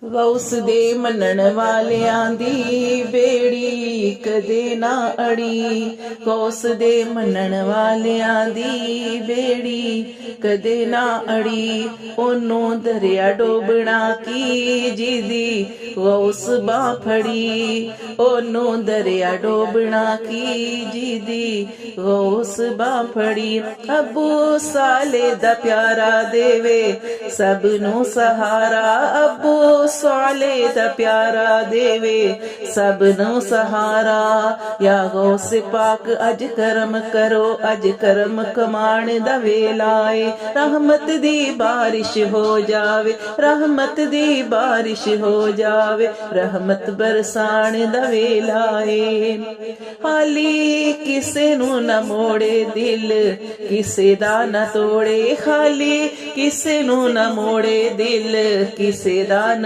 गौस दे मनण वालियां दी बेड़ी कदे ना अड़ी। गौस दे मनण वालियां दी बेड़ी कदे ना अड़ी। ओनू दरिया डोबना की जिदी गौस बां फड़ी। ओनू दरिया डोबना की जिदी गौस बां फड़ी। अबू साले दा प्यारा देवे सबनू सहारा। अबू साले दा प्यारा देवे सबनू सहारा। या गौस पाक अज करम करो, अज करम कमाण दा वेला आए। रहमत दी बारिश हो जावे, रहमत दी बारिश हो जावे, रहमत बरसाण दा वेला आए। हाली किसे नू न मोड़े दिल, किसे दा न तोड़े। खाली किसे नू न मोड़े दिल, किसे दा न